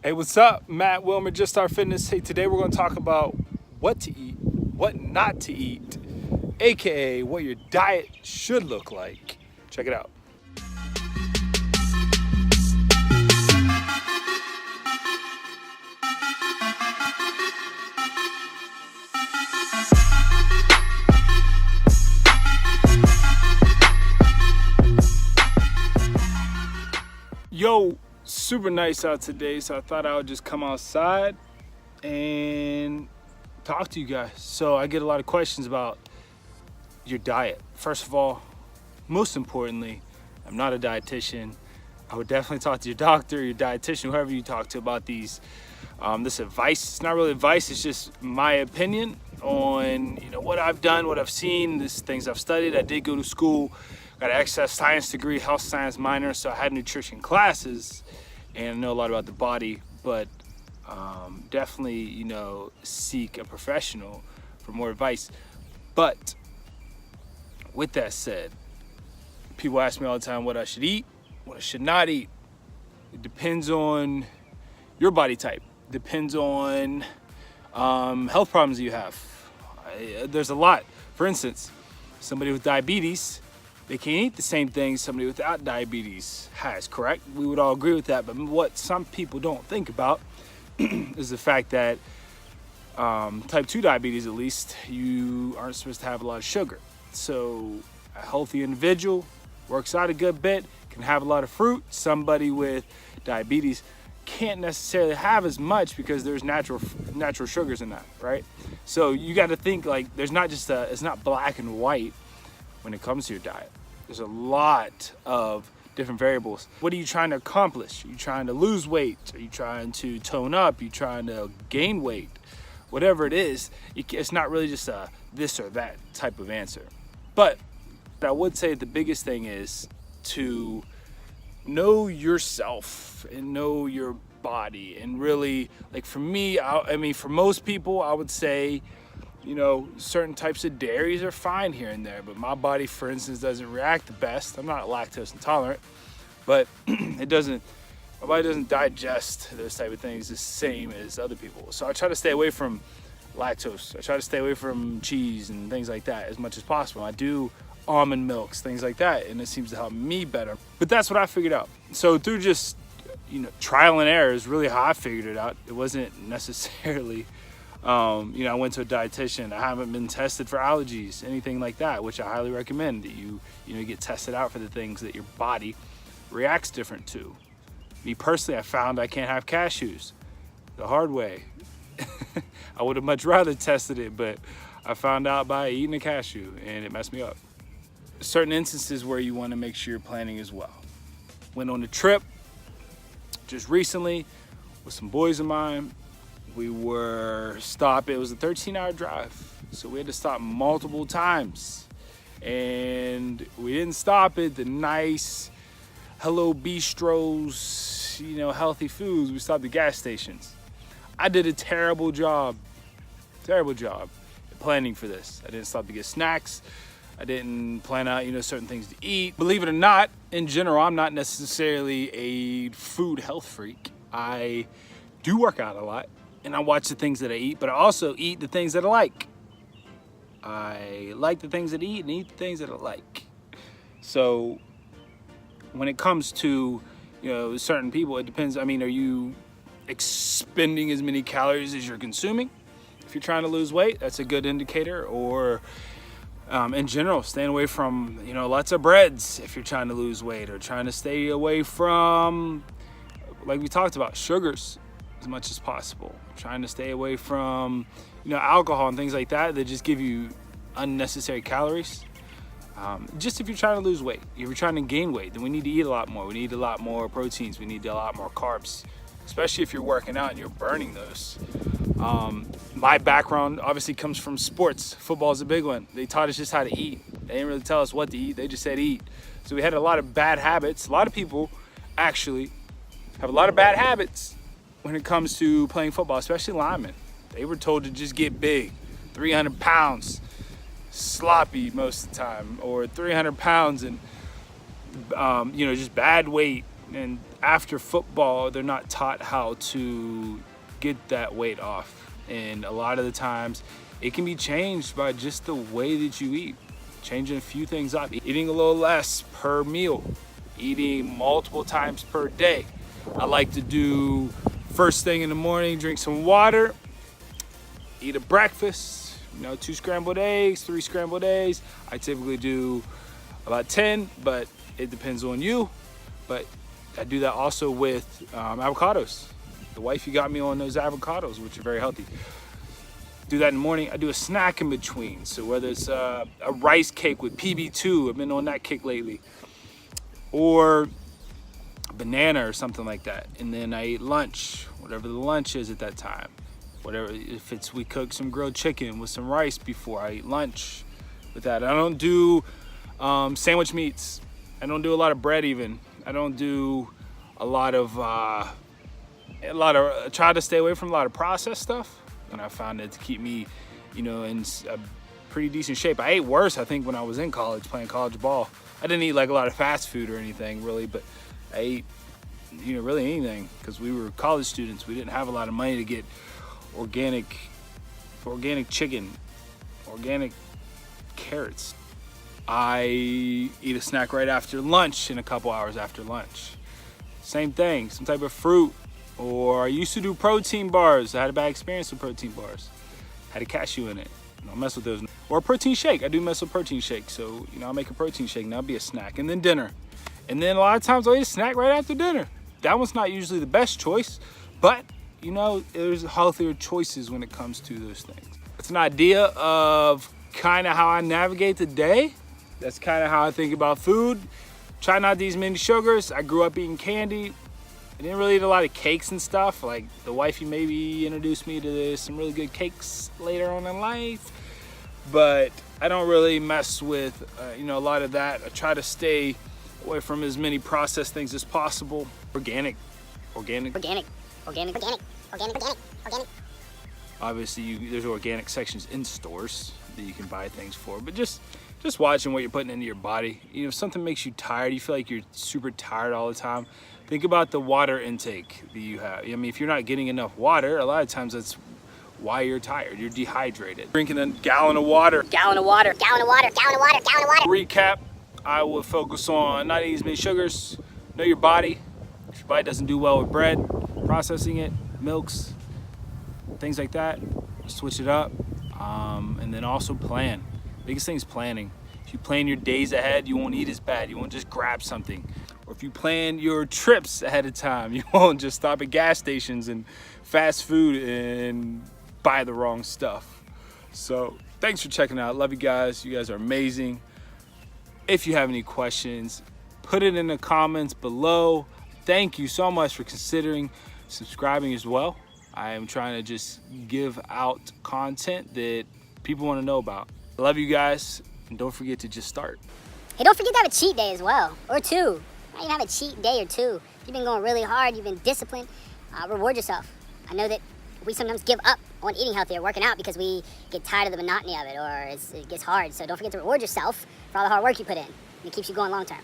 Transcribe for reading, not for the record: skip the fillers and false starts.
Hey, what's up? Matt Wilmer, Just Start Fitness. Hey, today we're going to talk about what to eat, what not to eat, aka what your diet should look like. Check it out. Yo, super nice out today, so I thought I would just come outside and talk to you guys. So I get a lot of questions about your diet. First of all, most importantly, I'm not a dietitian. I would definitely talk to your doctor, your dietitian, whoever you talk to about this advice. It's not really advice, it's just my opinion on what I've done, what I've seen, these things I've studied. I did go to school, got an exercise science degree, health science minor, so I had nutrition classes and I know a lot about the body, but definitely, seek a professional for more advice. But with that said, people ask me all the time what I should eat, what I should not eat. It depends on your body type, depends on health problems you have. There's a lot. For instance, somebody with diabetes, they can't eat the same things somebody without diabetes has, correct? We would all agree with that, but what some people don't think about is the fact that type 2 diabetes, at least, you aren't supposed to have a lot of sugar. So a healthy individual works out a good bit, can have a lot of fruit. Somebody with diabetes can't necessarily have as much because there's natural sugars in that, right? So you got to think like there's not just it's not black and white when it comes to your diet. There's a lot of different variables. What are you trying to accomplish? Are you trying to lose weight? Are you trying to tone up? Are you trying to gain weight? Whatever it is, it's not really just a this or that type of answer. But I would say the biggest thing is to know yourself and know your body. And really, like for me, I mean, for most people, I would say, certain types of dairies are fine here and there, but my body, for instance, doesn't react the best. I'm not lactose intolerant, but my body doesn't digest those type of things the same as other people. So I try to stay away from lactose. I try to stay away from cheese and things like that as much as possible. I do almond milks, things like that, and it seems to help me better. But that's what I figured out. So through just, trial and error is really how I figured it out. It wasn't necessarily I went to a dietitian. I haven't been tested for allergies, anything like that, which I highly recommend that you get tested out for the things that your body reacts different to. Me personally, I found I can't have cashews the hard way. I would have much rather tested it, but I found out by eating a cashew and it messed me up. Certain instances where you want to make sure you're planning as well. Went on a trip just recently with some boys of mine. We were stopped. It was a 13-hour drive, so we had to stop multiple times, and we didn't stop at the nice Hello Bistros, healthy foods. We stopped at gas stations. I did a terrible job at planning for this. I didn't stop to get snacks. I didn't plan out, certain things to eat. Believe it or not, in general, I'm not necessarily a food health freak. I do work out a lot. And I watch the things that I eat, but I also eat the things that I like. I like the things that I eat and eat the things that I like. So when it comes to, certain people, it depends. I mean, are you expending as many calories as you're consuming? If you're trying to lose weight, that's a good indicator. Or in general, staying away from, lots of breads if you're trying to lose weight, or trying to stay away from, like we talked about, sugars as much as possible. Trying to stay away from, alcohol and things like that just give you unnecessary calories. Just if you're trying to lose weight. If you're trying to gain weight, then we need to eat a lot more. We need a lot more proteins. We need a lot more carbs, especially if you're working out and you're burning those. My background obviously comes from sports. Football is a big one. They taught us just how to eat. They didn't really tell us what to eat. They just said eat. So we had a lot of bad habits. A lot of people actually have a lot of bad habits when it comes to playing football, especially linemen. They were told to just get big, 300 pounds, sloppy most of the time, or 300 pounds and, just bad weight. And after football, they're not taught how to get that weight off. And a lot of the times it can be changed by just the way that you eat. Changing a few things up, eating a little less per meal, eating multiple times per day. I like to do first thing in the morning, drink some water, eat a breakfast, 2 scrambled eggs, 3 scrambled eggs. I typically do about 10, but it depends on you. But I do that also with avocados. The wifey got me on those avocados, which are very healthy. Do that in the morning. I do a snack in between. So whether it's a rice cake with PB2, I've been on that kick lately, or a banana or something like that. And then I eat lunch, whatever the lunch is at that time. Whatever, if it's, we cook some grilled chicken with some rice before I eat lunch with that. I don't do sandwich meats. I don't do a lot of bread even. I don't do a lot of I try to stay away from a lot of processed stuff. And I found it to keep me, in a pretty decent shape. I ate worse, I think, when I was in college playing college ball. I didn't eat like a lot of fast food or anything really, but I ate, really anything, because we were college students. We didn't have a lot of money to get organic chicken, organic carrots. I eat a snack right after lunch and a couple hours after lunch. Same thing, some type of fruit. Or I used to do protein bars. I had a bad experience with protein bars. Had a cashew in it. I don't mess with those. Or a protein shake. I do mess with protein shake. So, I'll make a protein shake and that'll be a snack. And then dinner. And then a lot of times I'll eat a snack right after dinner. That one's not usually the best choice, but there's healthier choices when it comes to those things. It's an idea of kind of how I navigate the day. That's kind of how I think about food. Try not to eat as many sugars. I grew up eating candy. I didn't really eat a lot of cakes and stuff. Like the wifey maybe introduced me to some really good cakes later on in life, but I don't really mess with a lot of that. I try to stay away from as many processed things as possible. Organic. Obviously, there's organic sections in stores that you can buy things for, but just watching what you're putting into your body. If something makes you tired, you feel like you're super tired all the time, think about the water intake that you have. If you're not getting enough water, a lot of times that's why you're tired. You're dehydrated. Drinking a gallon of water. Recap, I would focus on not eating as many sugars. Know your body. If your body doesn't do well with bread, processing it, milks, things like that, switch it up. And then also plan. Biggest thing is planning. If you plan your days ahead, you won't eat as bad. You won't just grab something. Or if you plan your trips ahead of time, you won't just stop at gas stations and fast food and buy the wrong stuff. So thanks for checking out. Love you guys. You guys are amazing. If you have any questions, put it in the comments below. Thank you so much for considering subscribing as well. I am trying to just give out content that people want to know about. I love you guys, and don't forget to just start. Hey, don't forget to have a cheat day as well, or 2. Not even have a cheat day or 2. If you've been going really hard, you've been disciplined, reward yourself. I know that we sometimes give up on eating healthy or working out because we get tired of the monotony of it, or it gets hard. So don't forget to reward yourself for all the hard work you put in. It keeps you going long term.